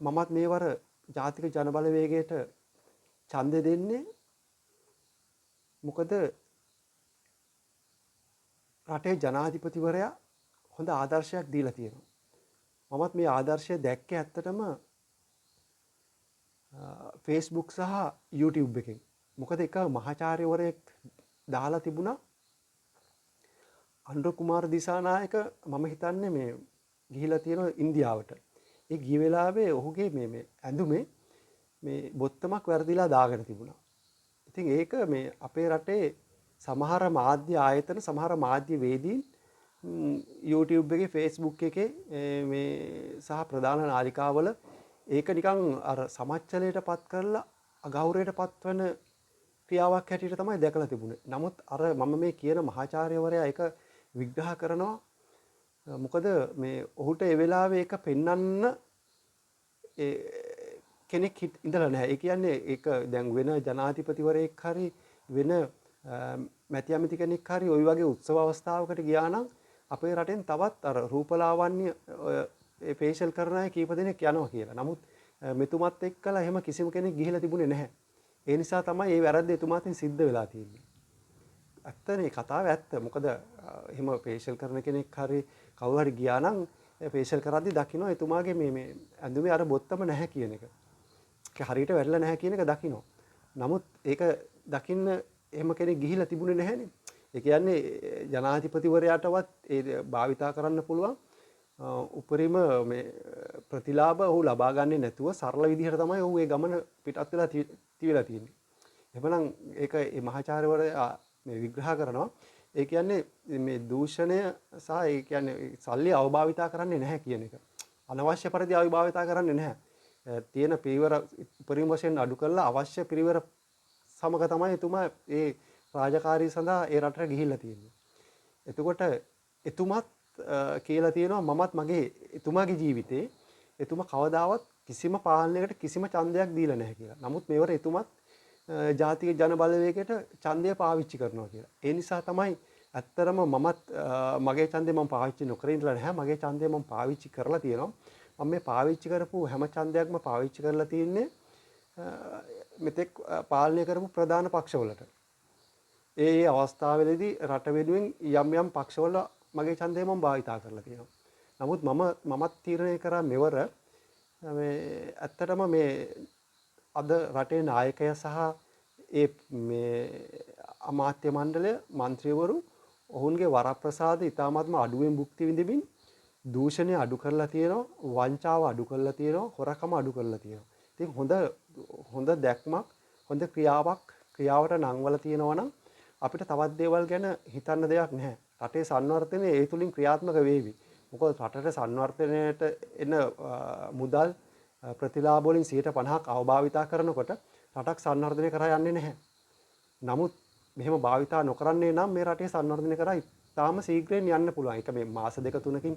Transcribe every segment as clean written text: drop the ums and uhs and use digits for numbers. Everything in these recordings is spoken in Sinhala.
මමත් මේවර ජාතික ජනබලවේගයට ඡන්දය දෙන්නේ මොකද රටේ ජනාධිපතිවරයා හොඳ ආදර්ශයක් දීලා තියෙනවා. මමත් මේ ආදර්ශය දැක්කේ ඇත්තටම Facebook සහ YouTube එකෙන්. මොකද එක මහාචාර්යවරයෙක් දාලා තිබුණා අනුර කුමාර දිසානායක මම හිතන්නේ මේ ගිහිලා තියෙනවා ඉන්දියාවට. ඒ ගිය වෙලාවේ ඔහුගේ මේ ඇඳුමේ මේ බොත්තමක් වැරදිලා දාගෙන තිබුණා. ඉතින් ඒක මේ අපේ රටේ සමහර මාධ්‍ය ආයතන සමහර මාධ්‍ය වේදීන් YouTube එකේ Facebook එකේ මේ සහ ප්‍රධාන නාලිකාවල ඒක නිකන් අර සමච්චලයට පත් කරලා අගෞරවයට පත්වන ක්‍රියාවක් හැටියට තමයි දැකලා තිබුණේ. නමුත් අර මම මේ කියන මහාචාර්යවරයා ඒක විග්‍රහ කරනවා. මොකද මේ ඔහුට ඒ වෙලාවේ ඒක පෙන්වන්න කෙනෙක් ඉඳලා නැහැ. ඒ කියන්නේ ඒක දැන් වෙන ජනාධිපතිවරයෙක් හරි වෙන මැති ඇමති කෙනෙක් හරි ওই වගේ උත්සව අවස්ථාවකට ගියා නම් අපේ රටෙන් තවත් අර රූපලාවන්‍ය ඒ ෆේෂල් කරන අය කීප දෙනෙක් යනවා කියලා. නමුත් මෙතුමත් එක්කලා එහෙම කිසිම කෙනෙක් ගිහිලා තිබුණේ නැහැ. ඒ නිසා තමයි මේ වැරද්ද එතුමාටින් සිද්ධ වෙලා තියෙන්නේ. ඇත්තනේ කතාව ඇත්ත. මොකද එහෙම ෆේෂල් කරන කෙනෙක් හරි කවුරු හරි ගියා නම් ෆේෂල් කරද්දි දකින්න එතුමාගේ මේ ඇඳුමේ අර බොත්තම නැහැ කියන එක. ඒක හරියට වැරලා නැහැ කියන එක දකින්න. නමුත් ඒක දකින්න එහෙම කෙනෙක් ගිහිලා තිබුණේ නැහැනේ. ඒ කියන්නේ ජනාධිපතිවරයාටවත් ඒ භාවිතා කරන්න පුළුවන් උපරිම මේ ප්‍රතිලාභ ඔහු ලබා ගන්නේ නැතුව සරල විදිහට තමයි ඔහු ඒ ගමන පිටත් වෙලා තියලා තියෙන්නේ. එහෙමනම් ඒක මේ මහාචාර්යවරයා මේ විග්‍රහ කරනවා. ඒ කියන්නේ මේ දූෂණය සහ ඒ කියන්නේ සල්ලි අවභාවිතා කරන්නේ නැහැ කියන එක. අනවශ්‍ය පරිදි අවභාවිතා කරන්නේ නැහැ. තියෙන පිරිවර උපරිම වශයෙන් අඩු කරලා අවශ්‍ය පිරිවර සමග තමයි එතුමා ඒ රාජකාරී සඳහා ඒ රටට ගිහිල්ලා තියෙන්නේ. එතකොට එතුමත් කියලා තියෙනවා මමත් මගේ එතුමාගේ ජීවිතේ එතුමා කවදාවත් කිසිම පාලනයකට කිසිම ඡන්දයක් දීලා නැහැ කියලා. නමුත් මේවර එතුමත් ජාතික ජන බලවේගයට ඡන්දය පාවිච්චි කරනවා කියලා. ඒ නිසා තමයි ඇත්තරම මමත් මගේ ඡන්දය මම පාවිච්චි නොකර ඉඳලා නැහැ. මගේ ඡන්දය මම පාවිච්චි කරලා තියෙනවා. මම මේ පාවිච්චි කරපු හැම ඡන්දයක්ම පාවිච්චි කරලා තියෙන්නේ මෙතෙක් පාලනය කරපු ප්‍රධාන පක්ෂවලට. ඒ අවස්ථාවේදී රට වෙනුවෙන් යම් යම් පක්ෂවල මගේ ඡන්දය මම භාවිතා කරලා තියෙනවා. නමුත් මමත් තීරණය කරා මෙවර මේ ඇත්තටම මේ අද රටේ නායකය සහ ඒ මේ අමාත්‍ය මණ්ඩලය മന്ത്രിවරු ඔවුන්ගේ වරප්‍රසාද ඉතාමත්ම අඩුවෙන් භුක්ති විඳින්මින් දූෂණය අඩු කරලා තියෙනවා, වංචාව අඩු කරලා තියෙනවා, හොරකම අඩු කරලා තියෙනවා. ඉතින් හොඳ දැක්මක්, හොඳ ක්‍රියාවට නංවල තියෙනවා නම් අපිට තවත් දේවල් ගැන හිතන්න දෙයක් නැහැ. රටේ සංවර්ධනය ඒ තුලින් ක්‍රියාත්මක වේවි. මොකද රටට සංවර්ධනයට එන මුදල් ප්‍රතිලාභ වලින් 50%ක් අවභාවිතා කරනකොට රටක් සංවර්ධනය කරා යන්නේ නැහැ. නමුත් මෙහෙම භාවිතා නොකරන්නේ නම් මේ රටේ සංවර්ධනය කරා ඉතාම ශීඝ්‍රයෙන් යන්න පුළුවන්. ඒක මේ මාස 2-3කින්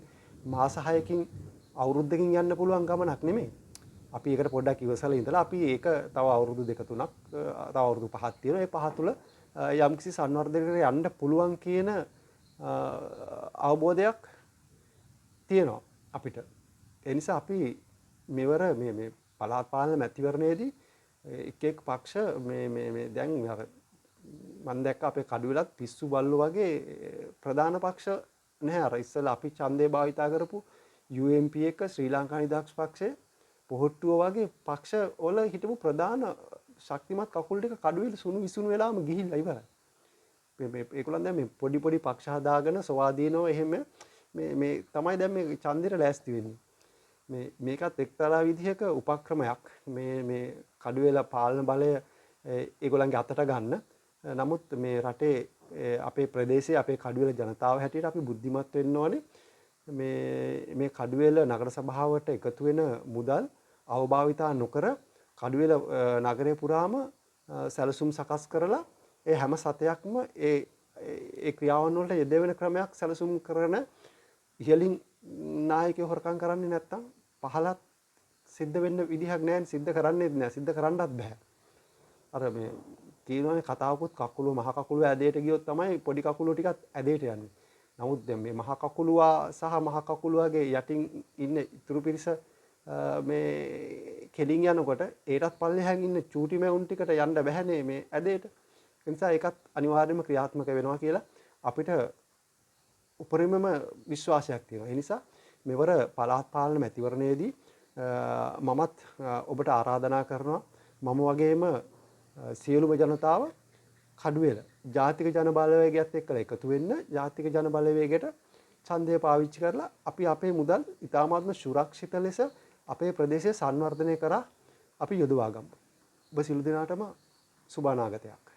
මාස 6කින් අවුරුද්දකින් යන්න පුළුවන් ගමනක් නෙමෙයි. අපි ඒකට පොඩ්ඩක් ඉවසලා ඉඳලා අපි ඒක තව අවුරුදු 2-3ක් තව අවුරුදු 5ක් තියෙනවා. ඒ 5 තුල යම්කිසි සංවර්ධනයකට යන්න පුළුවන් කියන අවබෝධයක් තියෙනවා අපිට. ඒ නිසා අපි මෙවර මේ පළාත් පාලන මැතිවරණයේදී එක් පක්ෂ මේ දැන් මම දැක්ක අපේ කඩුවෙලත් පිස්සු බල්ලෝ වගේ ප්‍රධාන පක්ෂ නැහැ. අර ඉස්සෙල්ලා අපි ඡන්දේ භාවිතා කරපු UMP එක ශ්‍රී ලංකා නිදහස් පක්ෂය පොහොට්ටුව වගේ පක්ෂ වල හිටපු ප්‍රධාන ශක්තිමත් කකුල් ටික කඩුවෙල සුණු විසුණු වෙලාම ගිහිල්ලා ඉවරයි. ඒගොල්ලන් දැන් මේ පොඩි පක්ෂ හදාගෙන සවාදීනව එහෙම මේ තමයි දැන් මේ ඡන්දෙට ලෑස්ති වෙන්නේ. මේකත් එක්තරා විදිහක උපක්‍රමයක් මේ කඩුවෙල පාලන බලය ඒගොල්ලන්ගේ අතට ගන්න. නමුත් මේ රටේ අපේ ප්‍රදේශයේ අපේ කඩුවෙල ජනතාව හැටියට අපි බුද්ධිමත් වෙන්න ඕනේ. මේ කඩුවෙල නගර සභාවට එකතු වෙන මුදල් අවභාවිතා නොකර කඩුවෙල නගරය පුරාම සැලසුම් සකස් කරලා ඒ හැම සතයක්ම ඒ ක්‍රියාවන් වලට යෙදවෙන ක්‍රමයක් සැලසුම් කරන ඉහළින් නායකයෝ හොරකම් කරන්නේ නැත්තම් පහලත් සිද්ධ වෙන්න විදිහක් නැහැ. සිද්ධ කරන්නේත් නැහැ. සිද්ධ කරන්නත් බෑ. අර මේ කියනවානේ කතාවකුත් කකුල මහ කකුල ඇදේට ගියොත් තමයි පොඩි කකුල ටිකත් ඇදේට යන්නේ. නමුත් දැන් මේ මහ කකුලුවා සහ මහ කකුලුවාගේ යටින් ඉන්න ඉතුරු පිරිස මේ කෙලින් යනකොට ඒටත් පල්ලෙහාන් ඉන්න චූටි මැවුන් ටිකට යන්න බැහැනේ මේ ඇදේට. ඒ නිසා ඒකත් අනිවාර්යයෙන්ම ක්‍රියාත්මක වෙනවා කියලා අපිට උපරිමම විශ්වාසයක් තියෙනවා. ඒ නිසා මෙවර පළාත් පාලන මැතිවරණයේදී මමත් ඔබට ආරාධනා කරනවා මම වගේම සියලුම ජනතාව කඩුවෙල ජාතික ජන බලවේගයත් එක්කලා එකතු වෙන්න ජාතික ජන බලවේගයට ඡන්දය පාවිච්චි කරලා අපි අපේ මුදල් ඉතාමත්ම සුරක්ෂිත ලෙස අපේ ප්‍රදේශය සංවර්ධනය කරා අපි යොදවා ගමු. ඔබ සියලු දෙනාටම සුබ අනාගතයක්.